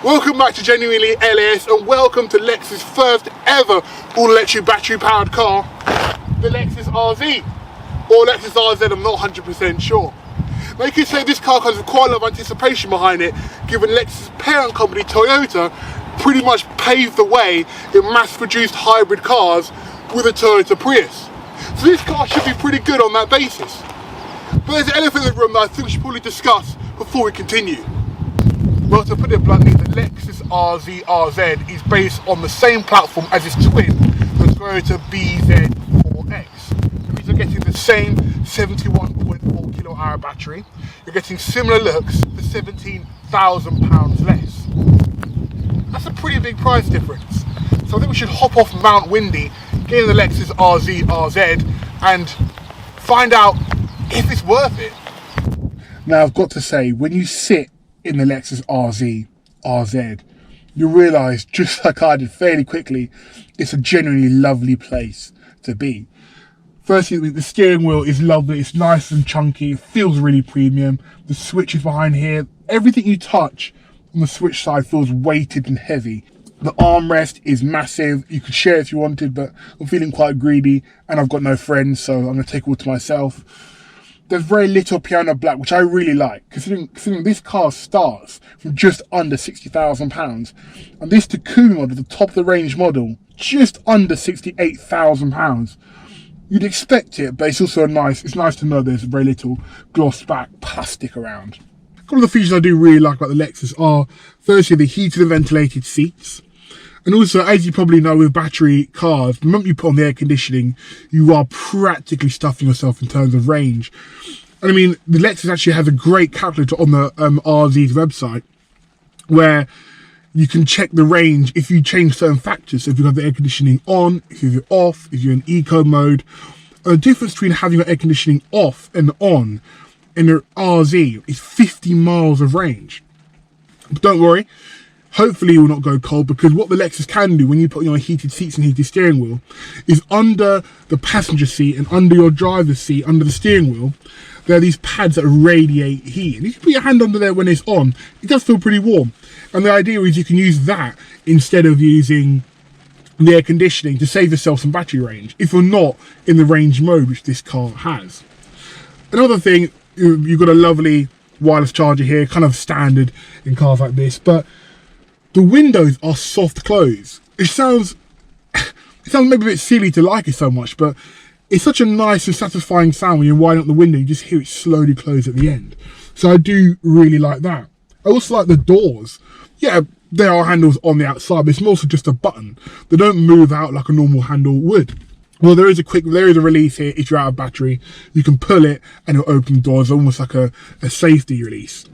Welcome back to GenuinelyLAS and welcome to Lexus' first ever all-electric battery-powered car, the Lexus RZ, or Lexus RZ, I'm not 100% sure. Now you could say this car comes with quite a lot of anticipation behind it, given Lexus' parent company Toyota pretty much paved the way in mass-produced hybrid cars with a Toyota Prius. So this car should be pretty good on that basis. But there's an elephant in the room that I think we should probably discuss before we continue. Well, to put it bluntly, the Lexus RZ is based on the same platform as its twin, the Toyota BZ4X. It means you're getting the same 71.4 kWh battery. You're getting similar looks for £17,000 less. That's a pretty big price difference. So I think we should hop off Mount Windy, get in the Lexus RZ and find out if it's worth it. Now I've got to say, when you sit in the Lexus RZ, you realise, just like I did fairly quickly, it's a genuinely lovely place to be. Firstly, the steering wheel is lovely, it's nice and chunky, it feels really premium. The switches behind here, everything you touch on the switch side feels weighted and heavy. The armrest is massive, you could share if you wanted, but I'm feeling quite greedy and I've got no friends, so I'm going to take it all to myself. There's very little piano black, which I really like, considering this car starts from just under £60,000, and this Takumi model, the top of the range model, just under £68,000. You'd expect it, but it's also it's nice to know there's very little gloss back plastic around. A couple of the features I do really like about the Lexus are, firstly, the heated and ventilated seats. And also, as you probably know with battery cars, the moment you put on the air conditioning, you are practically stuffing yourself in terms of range. And I mean, the Lexus actually has a great calculator on the RZ's website, where you can check the range if you change certain factors. So if you have the air conditioning on, if you're off, if you're in eco mode. The difference between having your air conditioning off and on in the RZ is 50 miles of range. But don't worry. Hopefully it will not go cold, because what the Lexus can do when you put your heated seats and heated steering wheel is under the passenger seat and under your driver's seat, under the steering wheel, there are these pads that radiate heat. And if you put your hand under there when it's on, it does feel pretty warm. And the idea is you can use that instead of using the air conditioning to save yourself some battery range, if you're not in the range mode, which this car has. Another thing, you've got a lovely wireless charger here, kind of standard in cars like this, but the windows are soft close. It sounds maybe a bit silly to like it so much, but it's such a nice and satisfying sound when you're winding up the window, you just hear it slowly close at the end. So I do really like that. I also like the doors. Yeah, there are handles on the outside, but it's mostly just a button. They don't move out like a normal handle would. Well, there is a release here. If you're out of battery, you can pull it and it'll open the doors, almost like a safety release.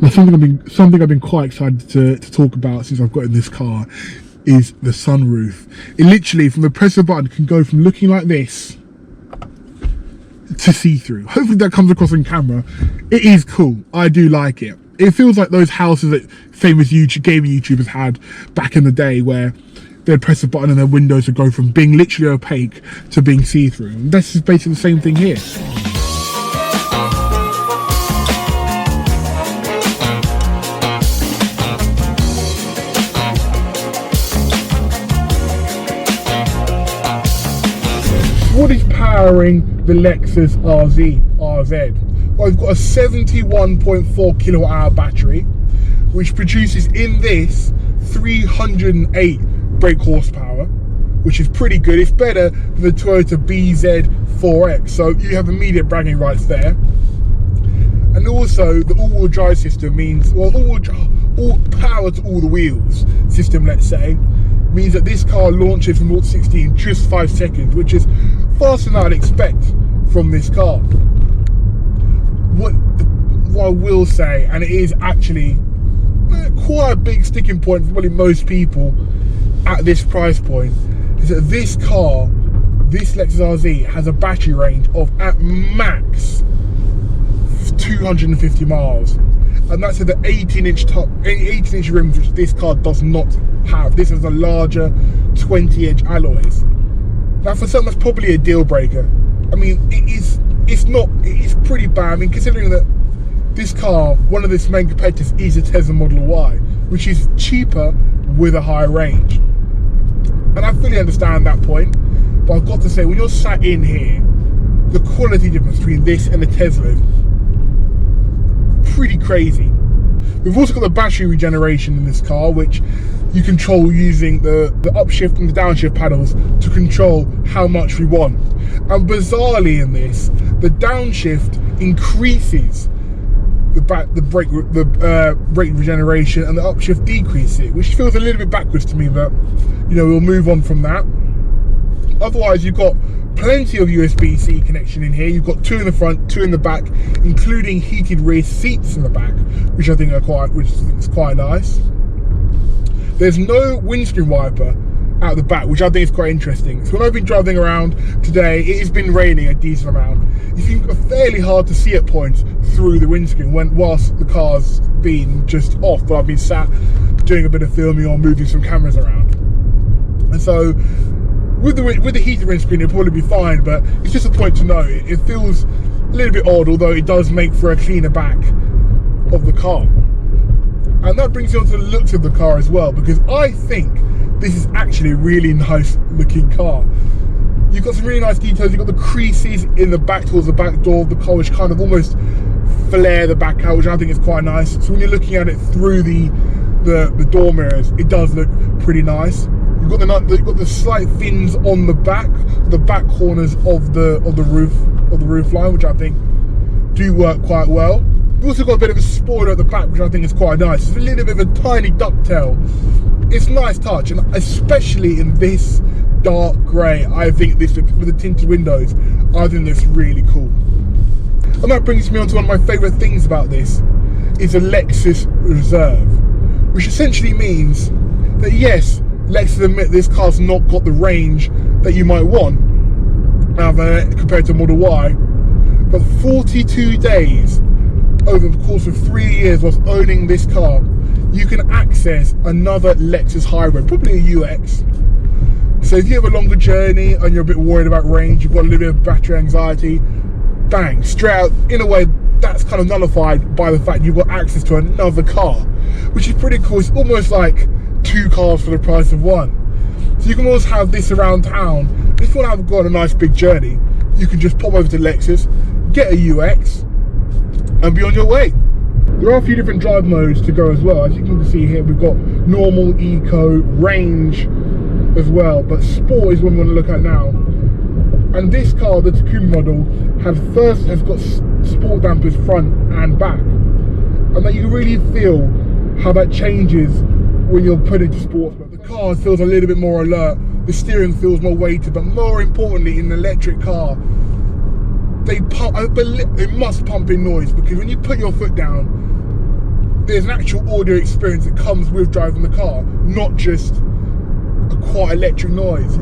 Now, something I've been quite excited to talk about since I've got in this car is the sunroof. It literally, from the press of a button, can go from looking like this to see-through. Hopefully that comes across on camera. It is cool. I do like it. It feels like those houses that famous gaming YouTubers had back in the day, where they'd press a button and their windows would go from being literally opaque to being see-through. This is basically the same thing here. What is powering the Lexus RZ? Well, we've got a 71.4 kWh battery, which produces in this 308 brake horsepower, which is pretty good. It's better than the Toyota BZ4X, so you have immediate bragging rights there. And also the all-wheel drive system means, well, all power to all the wheels system, let's say, means that this car launches from 0 to 60 in just 5 seconds, which is faster than I'd expect from this car. What I will say, and it is actually quite a big sticking point for probably most people at this price point, is that this car, this Lexus RZ, has a battery range of at max 250 miles. And that's at the 18-inch rims, which this car does not have. This has a larger 20-inch alloys. Now, for some, that's probably a deal breaker. I mean, it's pretty bad. I mean, considering that this car, one of its main competitors is a Tesla Model Y, which is cheaper with a higher range. And I fully understand that point, but I've got to say, when you're sat in here, the quality difference between this and the Tesla is pretty crazy. We've also got the battery regeneration in this car, which you control using the upshift and the downshift paddles to control how much we want. And bizarrely in this, the downshift increases the brake regeneration, and the upshift decreases it, which feels a little bit backwards to me, but you know, we'll move on from that. Otherwise, you've got plenty of USB-C connection in here. You've got 2 in the front, 2 in the back, including heated rear seats in the back, which I think is quite nice. There's no windscreen wiper out the back, which I think is quite interesting. So when I've been driving around today, it has been raining a decent amount. It's been fairly hard to see at points through the windscreen whilst the car's been just off, but I've been sat doing a bit of filming or moving some cameras around. And so with the heated windscreen, it'll probably be fine, but it's just a point to note. It feels a little bit odd, although it does make for a cleaner back of the car. And that brings you on to the looks of the car as well, because I think this is actually a really nice looking car. You've got some really nice details. You've got the creases in the back towards the back door of the car, which kind of almost flare the back out, which I think is quite nice. So when you're looking at it through the door mirrors, it does look pretty nice. You've got the slight fins on the back corners of the roof line, which I think do work quite well. You've also got a bit of a spoiler at the back, which I think is quite nice. It's a little bit of a tiny ducktail. It's a nice touch, and especially in this dark grey, I think this, with the tinted windows, I think this really cool. And that brings me on to one of my favourite things about this, is a Lexus Reserve, which essentially means that yes, Lexus admit this car's not got the range that you might want compared to Model Y, but 42 days over the course of 3 years whilst owning this car, you can access another Lexus hybrid, probably a UX. So if you have a longer journey and you're a bit worried about range, you've got a little bit of battery anxiety, bang, straight out, in a way, that's kind of nullified by the fact you've got access to another car, which is pretty cool. It's almost like 2 cars for the price of 1. So you can always have this around town. If you want to go on a nice big journey, you can just pop over to Lexus, get a UX, and be on your way. There are a few different drive modes to go as well. As you can see here, we've got normal, eco, range as well, but sport is what we want to look at now. And this car, the Takumi model, has got sport dampers front and back, and that you can really feel how that changes when you're put into sports mode. The car feels a little bit more alert, the steering feels more weighted, but more importantly, in an electric car, it must pump in noise, because when you put your foot down, there's an actual audio experience that comes with driving the car, not just a quiet electric noise.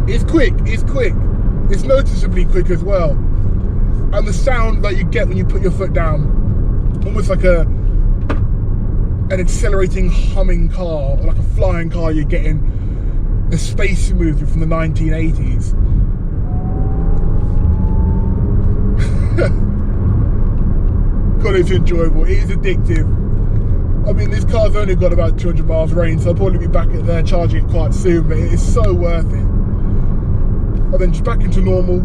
It's quick, it's noticeably quick as well. And the sound that you get when you put your foot down, almost like an accelerating humming car, or like a flying car you're getting a space movie from the 1980s. God, it's enjoyable. It is addictive. I mean, this car's only got about 200 miles range, so I'll probably be back at there charging it quite soon, but it is so worth it. And then just back into normal.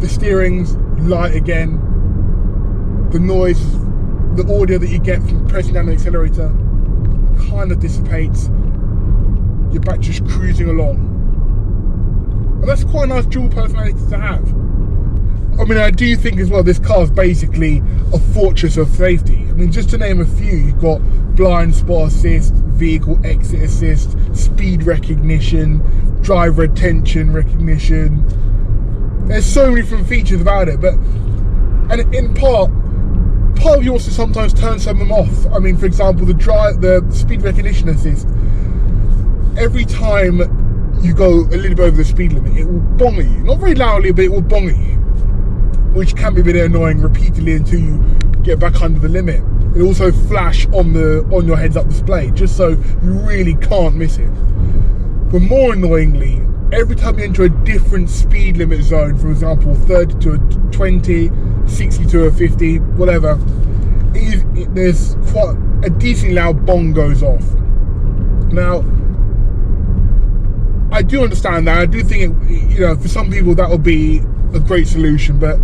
The steering's light again. The noise, the audio that you get from pressing down the accelerator kind of dissipates. You're back just cruising along. And that's quite a nice dual personality to have. I mean, I do think as well, this car is basically a fortress of safety. I mean, just to name a few, you've got blind spot assist, vehicle exit assist, speed recognition, driver attention recognition. There's so many different features about it, and in part of you also sometimes turn some of them off. I mean, for example, the speed recognition assist. Every time you go a little bit over the speed limit, it will bong at you. Not very loudly, but it will bong at you, which can be a bit annoying repeatedly until you get back under the limit. It'll also flash on your heads-up display, just so you really can't miss it. But more annoyingly, every time you enter a different speed limit zone, for example 30 to a 20, 60 to a 50, whatever, there's quite a decently loud bong goes off. Now, I do understand that. I do think for some people that will be a great solution, but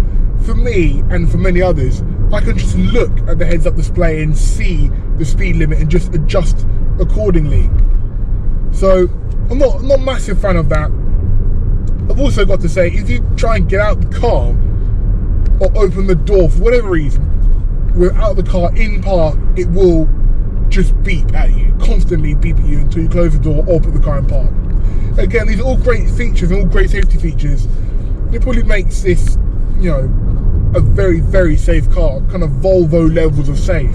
for me and for many others, I can just look at the heads-up display and see the speed limit and just adjust accordingly. So I'm not a massive fan of that. I've also got to say, if you try and get out the car or open the door for whatever reason, without the car in park, it will just beep at you, constantly beep at you until you close the door or put the car in park. Again, these are all great features and all great safety features. It probably makes this, a very, very safe car, kind of Volvo levels of safe.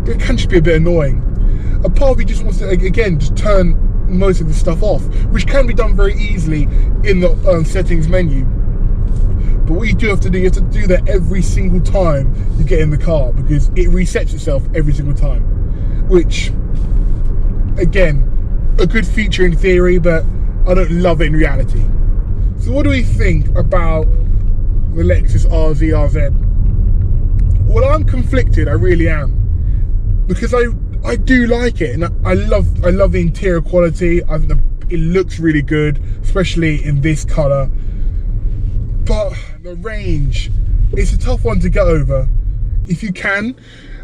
But it can just be a bit annoying. A part of you just wants to, again, just turn most of the stuff off, which can be done very easily in the settings menu. But what you do have to do, you have to do that every single time you get in the car, because it resets itself every single time. Which, again, a good feature in theory, but I don't love it in reality. So what do we think about the Lexus RZ? Well, I'm conflicted, I really am. Because I do like it, and I love the interior quality. I think it looks really good, especially in this colour. But the range, it's a tough one to get over. If you can,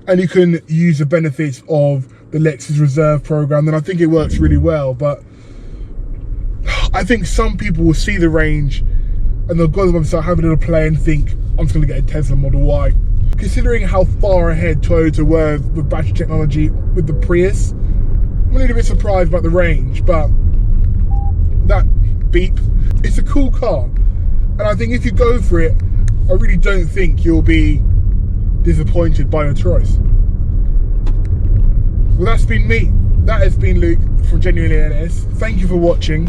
and you can use the benefits of the Lexus Reserve program, then I think it works really well. But I think some people will see the range and they'll go to the website, have a little play and think, I'm just going to get a Tesla Model Y. Considering how far ahead Toyota were with battery technology with the Prius, I'm a little bit surprised about the range, but that beep, it's a cool car. And I think if you go for it, I really don't think you'll be disappointed by your choice. Well, that's been me. That has been Luke from GenuinelyLAS. Thank you for watching.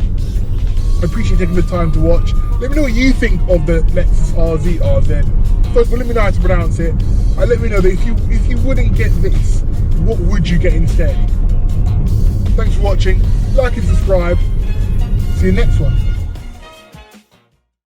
I appreciate taking the time to watch. Let me know what you think of the Lexus RZ. First of all, let me know how to pronounce it. And let me know that if you wouldn't get this, what would you get instead? Thanks for watching. Like and subscribe. See you next one.